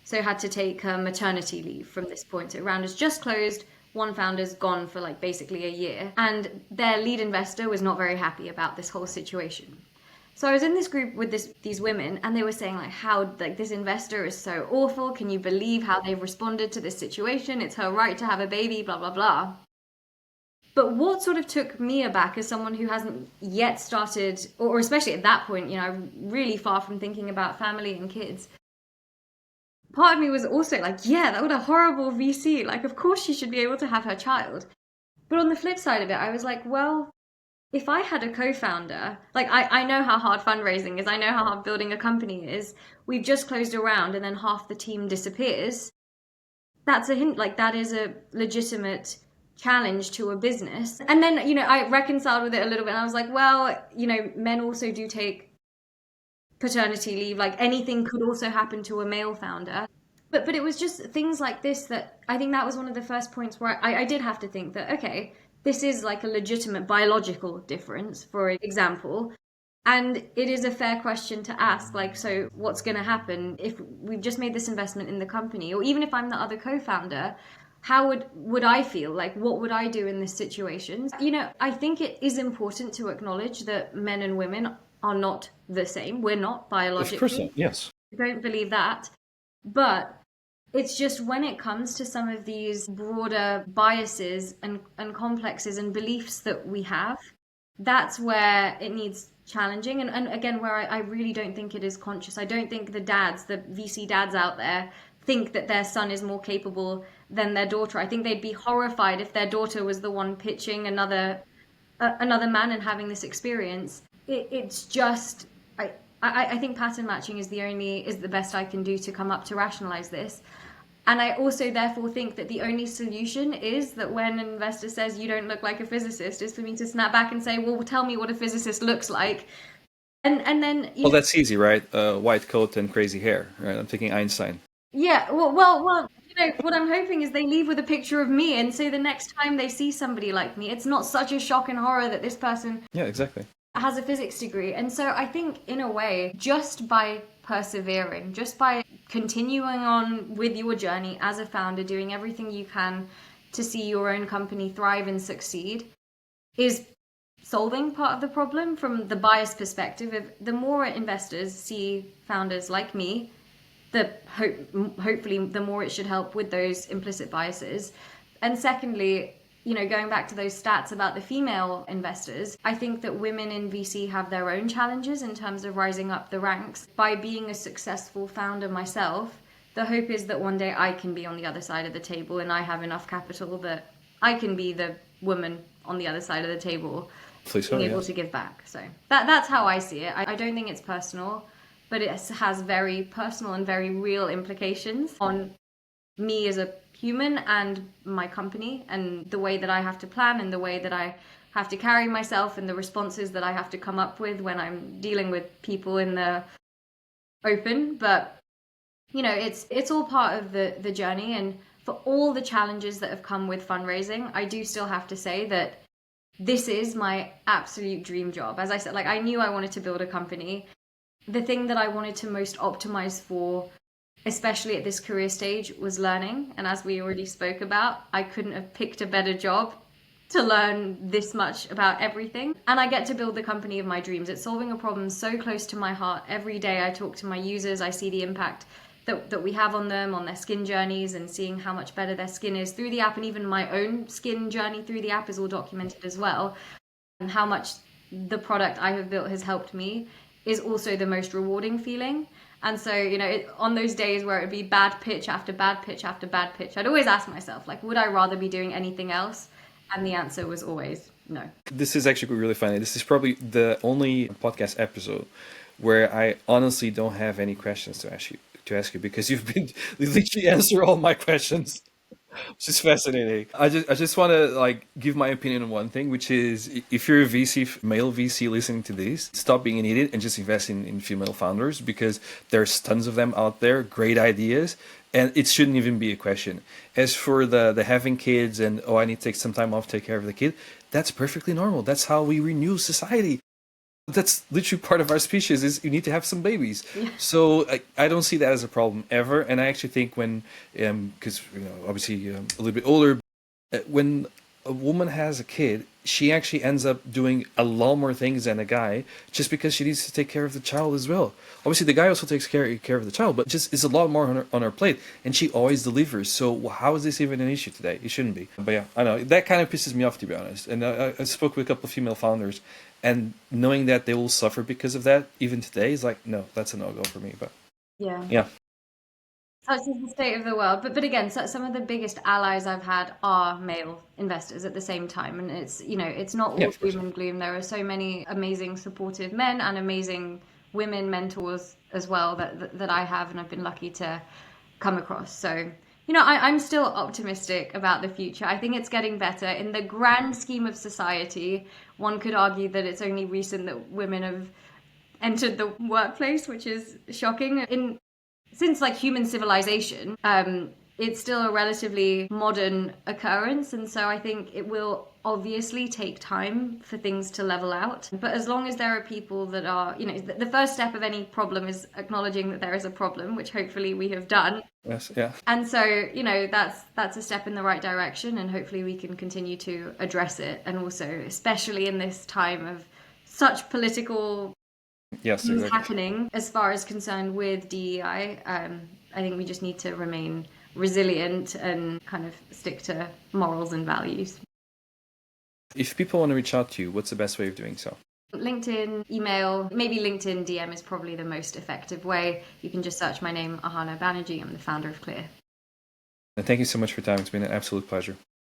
so had to take maternity leave from this point. So round is just closed, one founder's gone for like basically a year, and their lead investor was not very happy about this whole situation. So I was in this group with these women, and they were saying like how this investor is so awful. Can you believe how they've responded to this situation? It's her right to have a baby, blah, blah, blah. But what sort of took me aback as someone who hasn't yet started, or especially at that point, I'm really far from thinking about family and kids. Part of me was also like, yeah, what a horrible VC. Like, of course she should be able to have her child. But on the flip side of it, I was like, well, if I had a co-founder, like I know how hard fundraising is, I know how hard building a company is. We've just closed a round and then half the team disappears. That's a hint, like that is a legitimate challenge to a business. And then, I reconciled with it a little bit, and I was like, well, men also do take paternity leave, like anything could also happen to a male founder. But it was just things like this that I think that was one of the first points where I did have to think that, okay, this is like a legitimate biological difference, for example. And it is a fair question to ask, like, so what's going to happen if we've just made this investment in the company? Or even if I'm the other co-founder, how would I feel? Like, what would I do in this situation? I think it is important to acknowledge that men and women are not the same. We're not biologically. Of course not, yes. I don't believe that. But it's just when it comes to some of these broader biases and complexes and beliefs that we have, that's where it needs challenging. And again, where I really don't think it is conscious. I don't think the VC dads out there think that their son is more capable than their daughter. I think they'd be horrified if their daughter was the one pitching another man and having this experience. It's just I think pattern matching is the best I can do to come up to rationalize this. And I also therefore think that the only solution is that when an investor says you don't look like a physicist, is for me to snap back and say, well, tell me what a physicist looks like. And then Well, that's easy, right? White coat and crazy hair, right? I'm thinking Einstein. yeah, well, what I'm hoping is they leave with a picture of me, and so the next time they see somebody like me, it's not such a shock and horror that this person Yeah, exactly. has a physics degree. And so I think, in a way, just by persevering, just by continuing on with your journey as a founder, doing everything you can to see your own company thrive and succeed, is solving part of the problem from the bias perspective. If the more investors see founders like me, hopefully the more it should help with those implicit biases. And secondly, going back to those stats about the female investors, I think that women in VC have their own challenges in terms of rising up the ranks. By being a successful founder myself, the hope is that one day I can be on the other side of the table and I have enough capital that I can be the woman on the other side of the table, being able to give back. So that's how I see it. I don't think it's personal, but it has very personal and very real implications on me as a human and my company, and the way that I have to plan and the way that I have to carry myself and the responses that I have to come up with when I'm dealing with people in the open. But it's all part of the journey. And for all the challenges that have come with fundraising, I do still have to say that this is my absolute dream job. As I said, I knew I wanted to build a company. The thing that I wanted to most optimize for, especially at this career stage, was learning. And as we already spoke about, I couldn't have picked a better job to learn this much about everything. And I get to build the company of my dreams. It's solving a problem so close to my heart. Every day I talk to my users, I see the impact that we have on them, on their skin journeys, and seeing how much better their skin is through the app. And even my own skin journey through the app is all documented as well. And how much the product I have built has helped me is also the most rewarding feeling. And so, on those days where it'd be bad pitch after bad pitch after bad pitch, I'd always ask myself, would I rather be doing anything else? And the answer was always no. This is actually really funny. This is probably the only podcast episode where I honestly don't have any questions to ask you because you literally answer all my questions. Which is fascinating. I just want to give my opinion on one thing, which is if you're a male VC listening to this, stop being an idiot and just invest in female founders, because there's tons of them out there, great ideas, and it shouldn't even be a question. As for the having kids and, I need to take some time off to take care of the kid, that's perfectly normal. That's how we renew society. That's literally part of our species, is you need to have some babies. Yeah. So I don't see that as a problem ever. And I actually think when, because obviously a little bit older, when a woman has a kid, she actually ends up doing a lot more things than a guy, just because she needs to take care of the child as well. Obviously the guy also takes care of the child, but just it's a lot more on her plate, and she always delivers. So how is this even an issue today? It shouldn't be. But yeah, I know that kind of pisses me off, to be honest. And I spoke with a couple of female founders, and knowing that they will suffer because of that even today is no, that's a no-go for me. But yeah. Such is the state of the world. But again, some of the biggest allies I've had are male investors at the same time. And it's not all doom and gloom. There are so many amazing supportive men and amazing women mentors as well that I have, and I've been lucky to come across. So, I'm still optimistic about the future. I think it's getting better. In the grand scheme of society, one could argue that it's only recent that women have entered the workplace, which is shocking. Since human civilization, it's still a relatively modern occurrence, and so I think it will obviously take time for things to level out. But as long as there are people that are, the first step of any problem is acknowledging that there is a problem, which hopefully we have done. Yes, yeah. And so, that's a step in the right direction, and hopefully we can continue to address it. And also, especially in this time of such political things happening as far as concerned with DEI, I think we just need to remain resilient and kind of stick to morals and values. If people want to reach out to you, what's the best way of doing so? LinkedIn, email, maybe LinkedIn DM is probably the most effective way. You can just search my name, Ahana Banerjee. I'm the founder of Clear. And thank you so much for your time. It's been an absolute pleasure.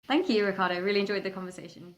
Thank you, Ricardo. Really enjoyed the conversation.